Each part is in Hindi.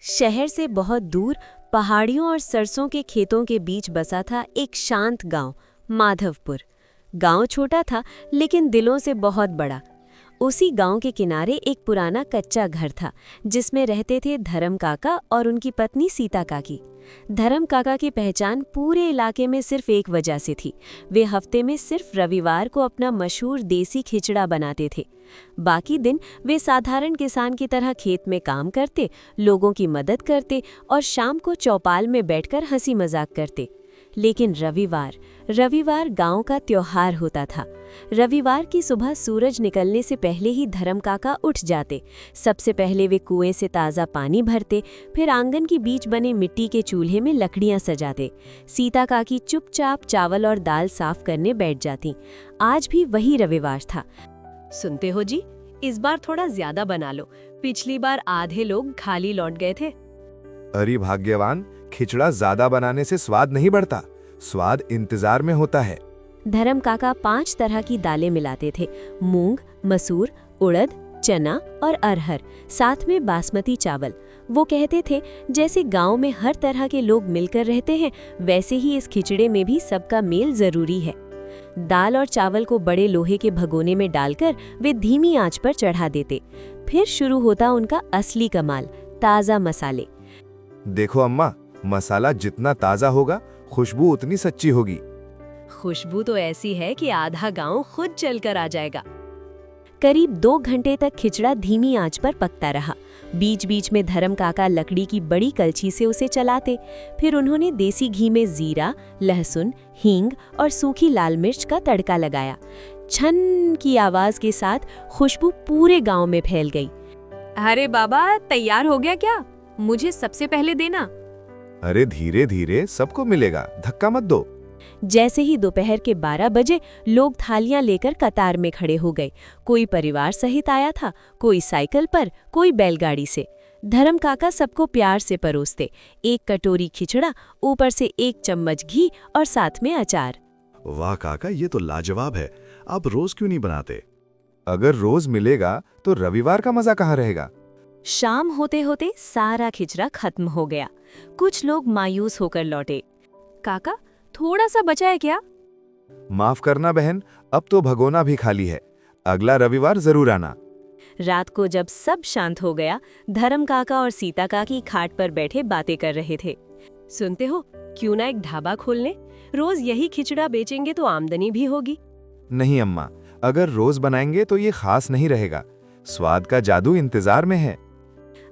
शहर से बहुत दूर पहाड़ियों और सरसों के खेतों के बीच बसा था एक शांत गांव, माधवपुर। गांव छोटा था लेकिन दिलों से बहुत बड़ा। उसी गांव के किनारे एक पुराना कच्चा घर था जिसमें रहते थे धर्म काका और उनकी पत्नी सीता काकी। धर्म काका की पहचान पूरे इलाके में सिर्फ एक वजह से थी। वे हफ्ते में सिर्फ रविवार को अपना मशहूर देसी खिचड़ा बनाते थे। बाकी दिन वे साधारण किसान की तरह खेत में काम करते, लोगों की मदद करते और शाम को चौपाल में बैठकर हंसी मजाक करते। लेकिन रविवार गांव का त्योहार होता था। रविवार की सुबह सूरज निकलने से पहले ही धर्म काका उठ जाते। सबसे पहले वे कुएं से ताज़ा पानी भरते, फिर आंगन के बीच बने मिट्टी के चूल्हे में लकड़ियां सजाते। सीता काकी चुपचाप चावल और दाल साफ करने बैठ जाती। आज भी वही रविवार था। सुनते हो जी, इस बार थोड़ा ज्यादा बना लो। पिछली बार आधे लोग खाली लौट गए थे। अरे भाग्यवान, खिचड़ा ज्यादा बनाने से स्वाद नहीं बढ़ता, स्वाद इंतजार में होता है। धर्म काका 5 तरह की दालें मिलाते थे, मूंग, मसूर, उड़द, चना और अरहर, साथ में बासमती चावल। वो कहते थे जैसे गांव में हर तरह के लोग मिलकर रहते हैं, वैसे ही इस खिचड़े में भी सबका मेल जरूरी है। दाल और चावल को बड़े लोहे के भगोने में डालकर वे धीमी आंच पर चढ़ा देते। फिर शुरू होता उनका असली कमाल, ताज़ा मसाले। देखो अम्मा, मसाला जितना ताज़ा होगा, खुशबू उतनी सच्ची होगी। खुशबू तो ऐसी है कि आधा गांव खुद चलकर आ जाएगा। करीब 2 घंटे तक खिचड़ा धीमी आंच पर पकता रहा। बीच बीच में धर्म काका लकड़ी की बड़ी कलछी से उसे चलाते। फिर उन्होंने देसी घी में जीरा, लहसुन, हींग और सूखी लाल मिर्च का तड़का लगाया। छन की आवाज के साथ खुशबू पूरे गांव में फैल गई। अरे बाबा, तैयार हो गया क्या? मुझे सबसे पहले देना। अरे धीरे धीरे सबको मिलेगा, धक्का मत दो। जैसे ही दोपहर के 12 बजे लोग थालियां लेकर कतार में खड़े हो गए। कोई परिवार सहित आया था, कोई साइकिल पर, कोई बैलगाड़ी से। धर्म काका सबको प्यार से परोसते, एक कटोरी खिचड़ा, ऊपर से 1 चम्मच घी और साथ में अचार। वाह काका, ये तो लाजवाब है। आप रोज क्यों नहीं बनाते? अगर रोज मिलेगा तो रविवार का मजा कहाँ रहेगा। शाम होते होते सारा खिचड़ा खत्म हो गया। कुछ लोग मायूस होकर लौटे। काका, थोड़ा सा बचा है क्या? माफ करना बहन, अब तो भगोना भी खाली है। अगला रविवार जरूर आना। रात को जब सब शांत हो गया, धर्म काका और सीता काकी खाट पर बैठे बातें कर रहे थे। सुनते हो, क्यों ना एक ढाबा खोल लें? रोज यही खिचड़ा बेचेंगे तो आमदनी भी होगी। नहीं अम्मा, अगर रोज बनाएंगे तो ये खास नहीं रहेगा। स्वाद का जादू इंतजार में है।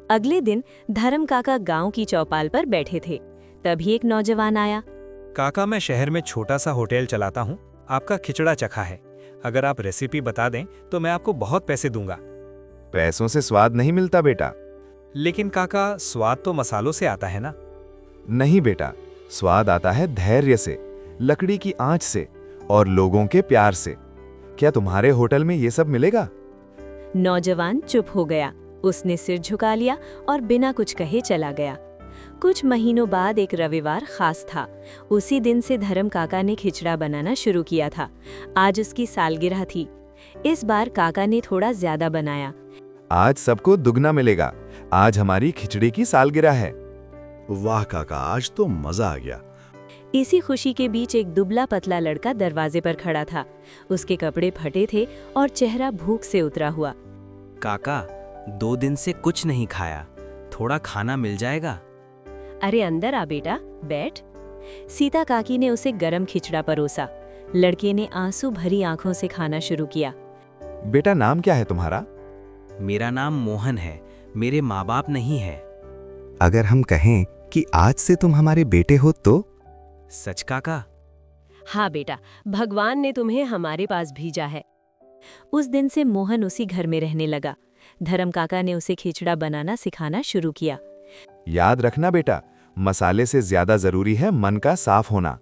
अगले दिन धर्म काका गांव की चौपाल पर बैठे थे। तभी एक नौजवान आया। काका, मैं शहर में छोटा सा होटल चलाता हूँ। आपका खिचड़ा चखा है। अगर आप रेसिपी बता दें तो मैं आपको बहुत पैसे दूंगा। पैसों से स्वाद नहीं मिलता बेटा। लेकिन काका, स्वाद तो मसालों से आता है ना? नहीं बेटा, स्वाद आता है धैर्य से, लकड़ी की आंच से और लोगों के प्यार से। क्या तुम्हारे होटल में ये सब मिलेगा? नौजवान चुप हो गया। उसने सिर झुका लिया और बिना कुछ कहे चला गया। कुछ महीनों बाद एक रविवार खास था। उसी दिन से धर्म काका ने खिचड़ा बनाना शुरू किया था। आज उसकी सालगिरह थी। इस बार काका ने थोड़ा ज्यादा बनाया। आज सबको दुगना मिलेगा। आज हमारी खिचड़ी की सालगिरह है। वाह काका, आज तो मजा आ गया। इसी खुशी के बीच एक दुबला पतला लड़का दरवाजे पर खड़ा था। उसके कपड़े फटे थे और चेहरा भूख से उतरा हुआ। काका, 2 दिन से कुछ नहीं खाया, थोड़ा खाना मिल जाएगा? अरे अंदर आ बेटा, बैठ। सीता काकी ने उसे गरम खिचड़ा परोसा। लड़के ने आंसू भरी आंखों से खाना शुरू किया। बेटा, नाम क्या है तुम्हारा? मेरा नाम मोहन है। मेरे माँ बाप नहीं है। अगर हम कहें कि आज से तुम हमारे बेटे हो तो? सच काका? हाँ बेटा, भगवान ने तुम्हें हमारे पास भेजा है। उस दिन से मोहन उसी घर में रहने लगा। धर्म काका ने उसे खिचड़ा बनाना सिखाना शुरू किया। याद रखना बेटा, मसाले से ज्यादा जरूरी है मन का साफ होना।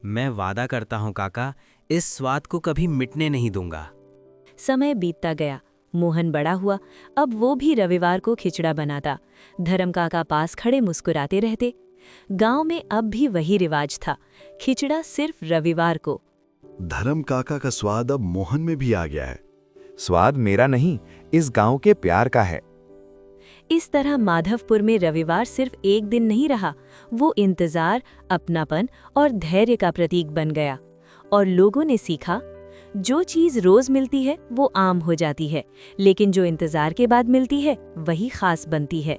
मैं वादा करता हूँ काका, इस स्वाद को कभी मिटने नहीं दूंगा। समय बीतता गया। मोहन बड़ा हुआ। अब वो भी रविवार को खिचड़ा बनाता। धर्म काका पास खड़े मुस्कुराते रहते। गांव में अब भी वही रिवाज था, खिचड़ा सिर्फ रविवार को। धर्म काका का स्वाद अब मोहन में भी आ गया है। स्वाद मेरा नहीं, इस गांव के प्यार का है। इस तरह माधवपुर में रविवार सिर्फ एक दिन नहीं रहा, वो इंतजार, अपनापन और धैर्य का प्रतीक बन गया। और लोगों ने सीखा, जो चीज़ रोज मिलती है वो आम हो जाती है, लेकिन जो इंतजार के बाद मिलती है वही खास बनती है।